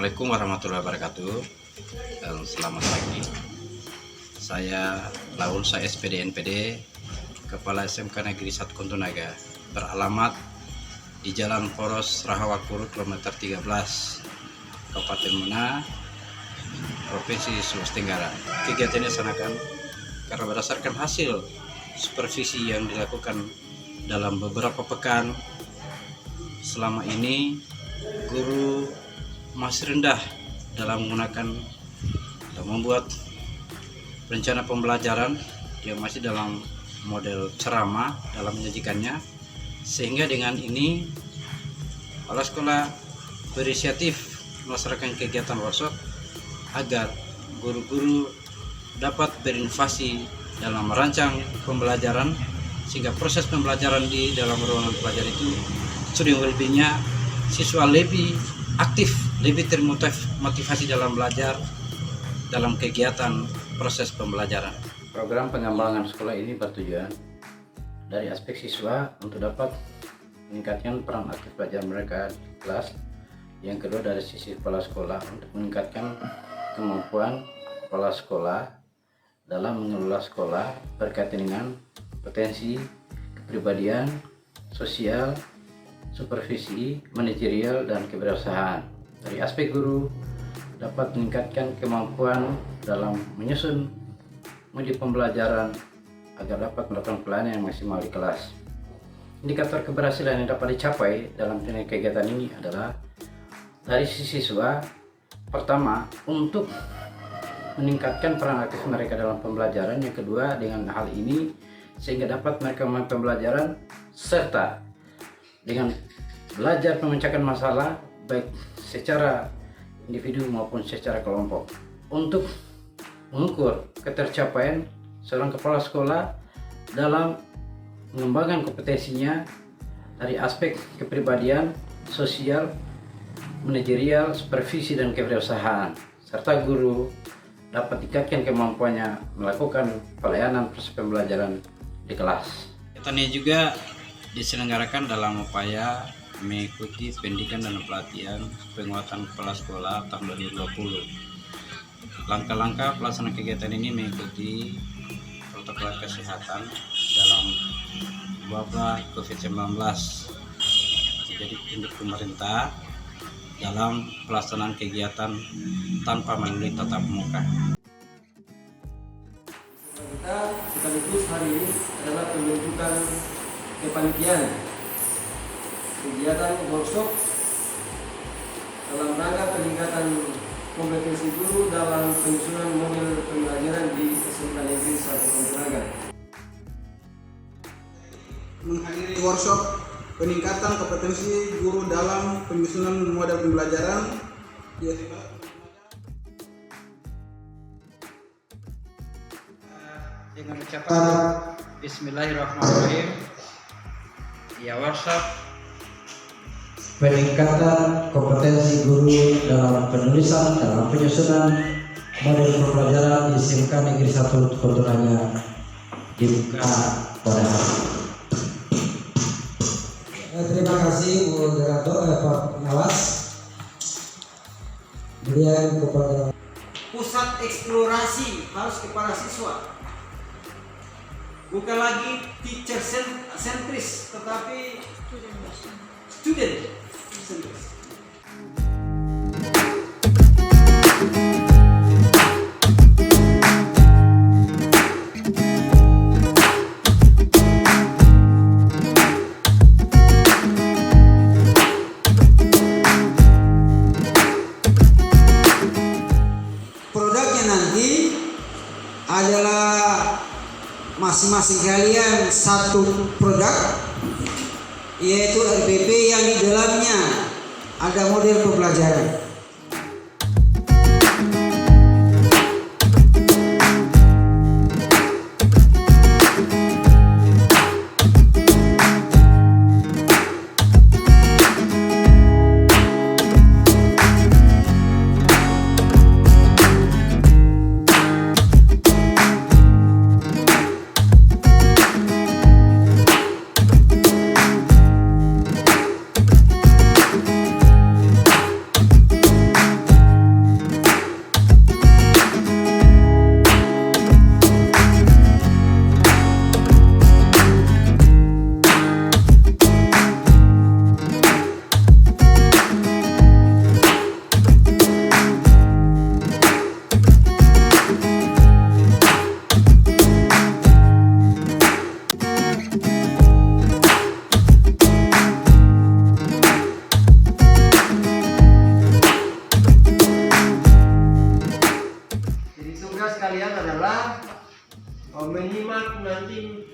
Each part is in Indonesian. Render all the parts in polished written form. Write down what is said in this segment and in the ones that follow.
Assalamualaikum warahmatullahi wabarakatuh. Dan selamat pagi. Saya Laul SPD NPD, Kepala SMK Negeri 1 Kontunaga, beralamat di Jalan Poros Rahawakuru kilometer 13, Kabupaten Muna, Provinsi Sulawesi Tenggara. Kegiatan ini dilaksanakan karena berdasarkan hasil supervisi yang dilakukan dalam beberapa pekan selama ini, guru masih rendah dalam menggunakan atau membuat rencana pembelajaran yang masih dalam model ceramah dalam menyajikannya, sehingga dengan ini kepala sekolah berinisiatif melaksanakan kegiatan workshop agar guru-guru dapat berinovasi dalam merancang pembelajaran, sehingga proses pembelajaran di dalam ruangan pelajar itu sering lebihnya siswa lebih aktif, lebih termotivasi dalam belajar dalam kegiatan proses pembelajaran. Program pengembangan sekolah ini bertujuan dari aspek siswa untuk dapat meningkatkan peran aktif belajar mereka di kelas. Yang kedua dari sisi kepala sekolah untuk meningkatkan kemampuan kepala sekolah dalam mengelola sekolah berkaitan dengan potensi, kepribadian, sosial, supervisi, manajerial, dan kewirausahaan. Dari aspek guru dapat meningkatkan kemampuan dalam menyusun modul pembelajaran agar dapat melakukan pelayanan yang maksimal di kelas. Indikator keberhasilan yang dapat dicapai dalam kegiatan ini adalah dari sisi siswa, pertama untuk meningkatkan peran aktif mereka dalam pembelajaran, yang kedua dengan hal ini sehingga dapat mereka memahami pembelajaran serta dengan belajar memecahkan masalah baik secara individu maupun secara kelompok. Untuk mengukur ketercapaian seorang kepala sekolah dalam mengembangkan kompetensinya dari aspek kepribadian, sosial, manajerial, supervisi, dan kewirausahaan, serta guru dapat tingkatkan kemampuannya melakukan pelayanan proses pembelajaran di kelas. Kegiatan ini juga diselenggarakan dalam upaya mengikuti pendidikan dan pelatihan penguatan kepala sekolah tahun 2020. Langkah-langkah pelaksanaan kegiatan ini mengikuti protokol kesehatan dalam wabah COVID-19 menjadi induk pemerintah dalam pelaksanaan kegiatan tanpa melalui tatap muka. Kita sekaligus hari ini adalah penunjukan kepanitiaan kegiatan workshop dalam rangka peningkatan kompetensi guru dalam penyusunan model pembelajaran di SMK Negeri 1 Kontunaga. Menghadiri workshop peningkatan kompetensi guru dalam penyusunan model pembelajaran di SMK dengan ucapan Bismillahirrahmanirrahim. Ya, workshop peningkatan kompetensi guru dalam penulisan dalam penyusunan model pembelajaran di SMK Negeri 1 Kontunaga dibuka pada hari. Terima kasih Bu Moderator, Pak Pengawas. Kemudian kepada pusat eksplorasi harus kepada siswa, bukan lagi teacher sentris, tetapi student sentris. produknya nanti adalah masing-masing kalian satu produk, yaitu RPP yang di dalamnya ada model pembelajaran.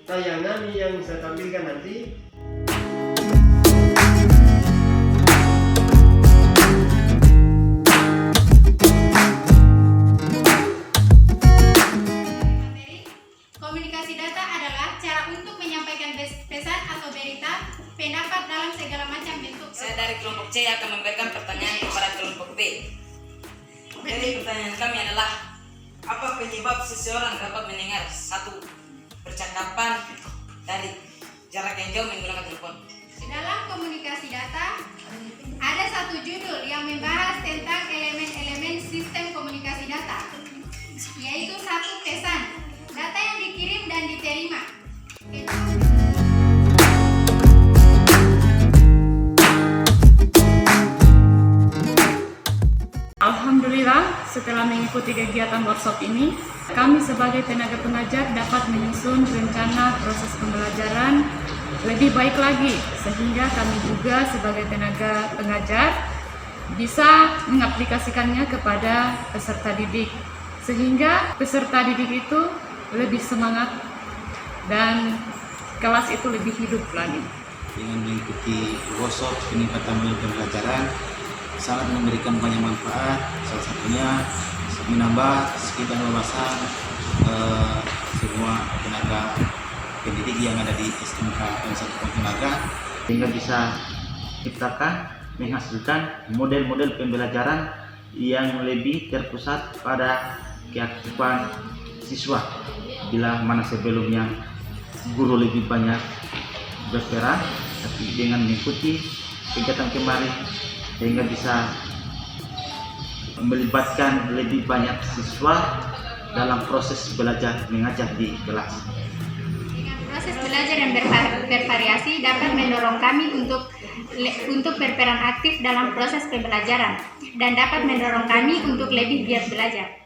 tayangan yang saya tampilkan nanti. Komunikasi data adalah cara untuk menyampaikan pesan atau berita, pendapat dalam segala macam bentuk. Saya dari kelompok C akan memberikan pertanyaan kepada kelompok B. Jadi pertanyaan kami adalah, apa penyebab seseorang dapat mendengar satu percakapan dari jarak yang jauh menggunakan telepon? Dalam komunikasi data, ada satu judul yang membahas tentang elemen-elemen sistem komunikasi data, yaitu satu pesan, data yang dikirim dan diterima. Alhamdulillah, setelah mengikuti kegiatan workshop ini, kami sebagai tenaga pengajar dapat menyusun rencana proses pembelajaran lebih baik lagi, sehingga kami juga sebagai tenaga pengajar bisa mengaplikasikannya kepada peserta didik, sehingga peserta didik itu lebih semangat dan kelas itu lebih hidup lagi. Dengan mengikuti workshop peningkatan model pembelajaran sangat memberikan banyak manfaat, salah satunya menambah skill dan wawasan semua tenaga pendidik yang ada di SMK Negeri 1 Kontunaga, sehingga bisa ciptakan menghasilkan model-model pembelajaran yang lebih terpusat pada keaktifan siswa, bila mana sebelumnya guru lebih banyak berperan, tapi dengan mengikuti kegiatan kemarin sehingga bisa melibatkan lebih banyak siswa dalam proses belajar mengajar di kelas. Dengan proses belajar yang bervariasi dapat mendorong kami untuk berperan aktif dalam proses pembelajaran dan dapat mendorong kami untuk lebih giat belajar.